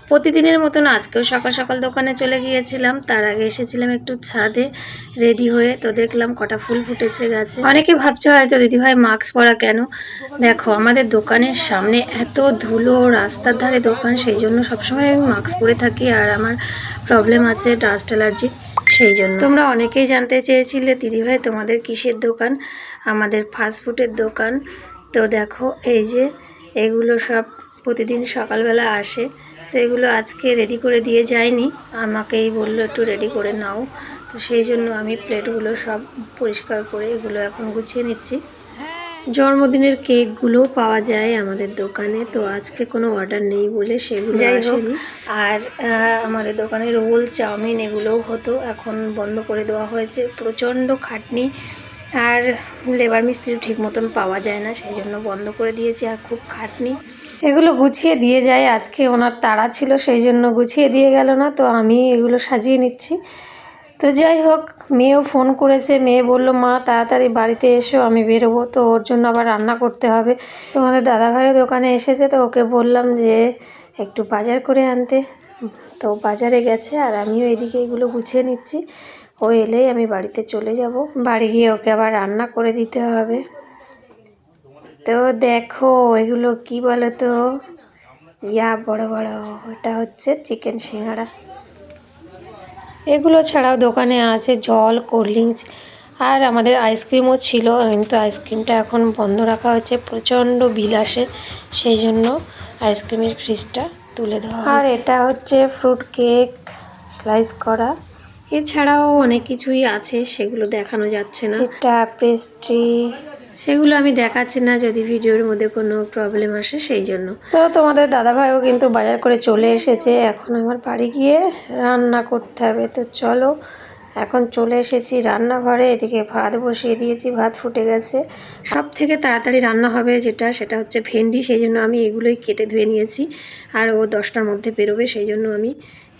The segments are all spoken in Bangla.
প্রতিদিনের মতন আজকেও সকাল সকাল দোকানে চলে গিয়েছিলাম। তার আগে এসেছিলাম একটু ছাদে রেডি হয়ে। তো দেখলাম কটা ফুল ফুটেছে গাছে। অনেকে ভাবছে হয়তো দিদিভাই মাস্ক পরা কেন। দেখো আমাদের দোকানের সামনে এত ধুলো, রাস্তার ধারে দোকান, সেই জন্য সবসময় আমি মাস্ক পরে থাকি। আর আমার প্রবলেম আছে ডাস্ট অ্যালার্জি, সেই জন্য। তোমরা অনেকেই জানতে চেয়েছিলে দিদিভাই তোমাদের কিসের দোকান। আমাদের ফাস্টফুডের দোকান। তো দেখো এই যে এগুলো সব প্রতিদিন সকালবেলা আসে। তো এগুলো আজকে রেডি করে দিয়ে যায়নি, আমাকেই বললো একটু রেডি করে নাও। তো সেই জন্য আমি প্লেটগুলো সব পরিষ্কার করে এগুলো এখন গুছিয়ে নিচ্ছি। জন্মদিনের কেকগুলো পাওয়া যায় আমাদের দোকানে। তো আজকে কোনো অর্ডার নেই বলে সেগুলো আসেনি। আর আমাদের দোকানে রোল, চাউমিন এগুলোও হতো, এখন বন্ধ করে দেওয়া হয়েছে। প্রচণ্ড খাটনি, আর লেবার মিস্ত্রি ঠিক মতন পাওয়া যায় না, সেই জন্য বন্ধ করে দিয়েছি। আর খুব খাটনি। এগুলো গুছিয়ে দিয়ে যায়, আজকে ওনার তাড়া ছিল সেই জন্য গুছিয়ে দিয়ে গেল না। তো আমি এগুলো সাজিয়ে নিচ্ছি। তো যাই হোক, মেয়েও ফোন করেছে। মেয়ে বলল মা তাড়াতাড়ি বাড়িতে এসো, আমি বেরোবো। তো ওর জন্য আবার রান্না করতে হবে। তোমাদের দাদাভাইও দোকানে এসেছে, তো ওকে বললাম যে একটু বাজার করে আনতে। তো বাজারে গেছে, আর আমিও এদিকে এগুলো গুছিয়ে নিচ্ছি। ও এলেই আমি বাড়িতে চলে যাব। বাড়ি গিয়ে ওকে আবার রান্না করে দিতে হবে। তো দেখো এগুলো কি বলো তো, বড় বড়, ওটা হচ্ছে চিকেন সিঙ্গাড়া। এগুলো ছাড়াও দোকানে আছে জল, কোল্ড ড্রিঙ্কস, আর আমাদের আইসক্রিমও ছিল, কিন্তু আইসক্রিমটা এখন বন্ধ রাখা হয়েছে। প্রচণ্ড বিল আসে, সেই জন্য আইসক্রিমের ফ্রিজটা তুলে দেওয়া হয়েছে। আর এটা হচ্ছে ফ্রুট কেক স্লাইস করা। এছাড়াও অনেক কিছুই আছে, সেগুলো দেখানো যাচ্ছে না। এটা পেস্ট্রি, সেগুলো আমি দেখাচ্ছি না, যদি ভিডিওর মধ্যে কোনো প্রবলেম আসে সেই জন্য। তো তোমাদের দাদাভাইও কিন্তু বাজার করে চলে এসেছে। এখন আমার বাড়ি গিয়ে রান্না করতে হবে। তো চলো, এখন চলে এসেছি রান্নাঘরে। এদিকে ভাত বসিয়ে দিয়েছি, ভাত ফুটে গেছে। সব থেকে তাড়াতাড়ি রান্না হবে সেটা হচ্ছে ভেন্ডি, সেই জন্য আমি এগুলোই কেটে ধুয়ে নিয়েছি। আর ও 10টার মধ্যে বেরোবে, সেই জন্য আমি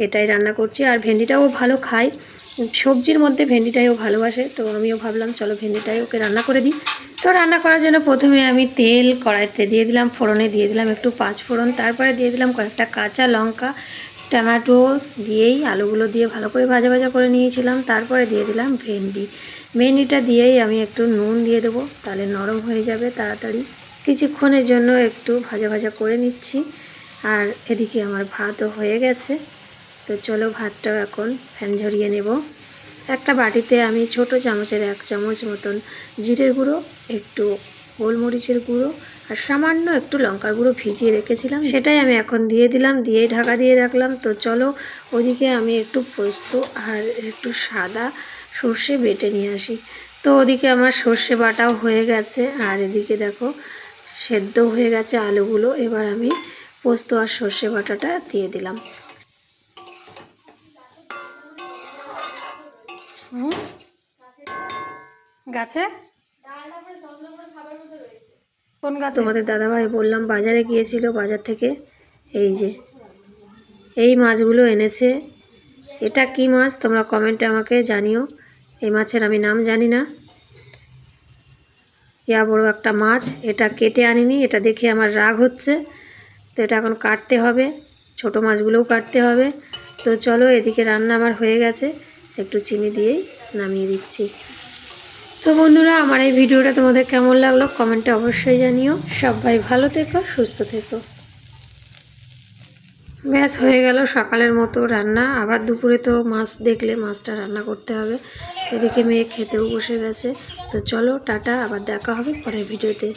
এটাই রান্না করছি। আর ভেন্ডিটাও ভালো খায়, সবজির মধ্যে ভেন্ডিটাইও ভালোবাসে। তো আমিও ভাবলাম চলো ভেন্ডিটাই ওকে রান্না করে দিই। তো রান্না করার জন্য প্রথমে আমি তেল কড়াইতে দিয়ে দিলাম, ফোড়নে দিয়ে দিলাম একটু পাঁচফোড়ন, তারপরে দিয়ে দিলাম কয়েকটা কাঁচা লঙ্কা, টমেটো দিয়েই আলুগুলো দিয়ে ভালো করে ভাজা ভাজা করে নিয়েছিলাম। তারপরে দিয়ে দিলাম ভেন্ডিটা দিয়েই আমি একটু নুন দিয়ে দেবো, তাহলে নরম হয়ে যাবে তাড়াতাড়ি। কিছুক্ষণের জন্য একটু ভাজা ভাজা করে নিচ্ছি। আর এদিকে আমার ভাতও হয়ে গেছে। তো চলো ভাতটাও এখন ফ্যান ঝরিয়ে নেব। একটা বাটিতে আমি ছোট চামচের 1 চামচ মতন জিরের গুঁড়ো, একটু গোলমরিচের গুঁড়ো আর সামান্য একটু লঙ্কার গুঁড়ো ভিজিয়ে রেখেছিলাম, সেটাই আমি এখন দিয়ে দিলাম, দিয়ে ঢাকা দিয়ে রাখলাম। তো চলো ওদিকে আমি একটু পোস্ত আর একটু সাদা সর্ষে বেটে নিয়ে আসি। তো ওদিকে আমার সর্ষে বাটাও হয়ে গেছে, আর এদিকে দেখো সেদ্ধ হয়ে গেছে আলুগুলো। এবার আমি পোস্ত আর সর্ষে বাটাটা দিয়ে দিলাম। গাছে কোন গাছ? তোমাদের দাদাভাই বললাম বাজারে গিয়েছিল, বাজার থেকে এই যে এই মাছগুলো এনেছে। এটা কি মাছ তোমরা কমেন্টে আমাকে জানিও। এই মাছের আমি নাম জানি না। বড় একটা মাছ, এটা কেটে আনিনি, এটা দেখে আমার রাগ হচ্ছে। তো এটা এখন কাটতে হবে, ছোট মাছগুলোও কাটতে হবে। তো চলো এদিকে রান্না আমার হয়ে গেছে, একটু চিনি দিয়েই নামিয়ে দিচ্ছি। তো বন্ধুরা, আমার এই ভিডিওটা তোমাদের কেমন লাগলো কমেন্টে অবশ্যই জানিও। সবাই ভালো থেকো, সুস্থ থেকো। ব্যাস হয়ে গেল সকালের মতো রান্না। আবার দুপুরে তো মাছ দেখলে মাছটা রান্না করতে হবে। এদিকে মেয়ে খেতেও বসে গেছে। তো চলো টাটা, আবার দেখা হবে পরের ভিডিওতে।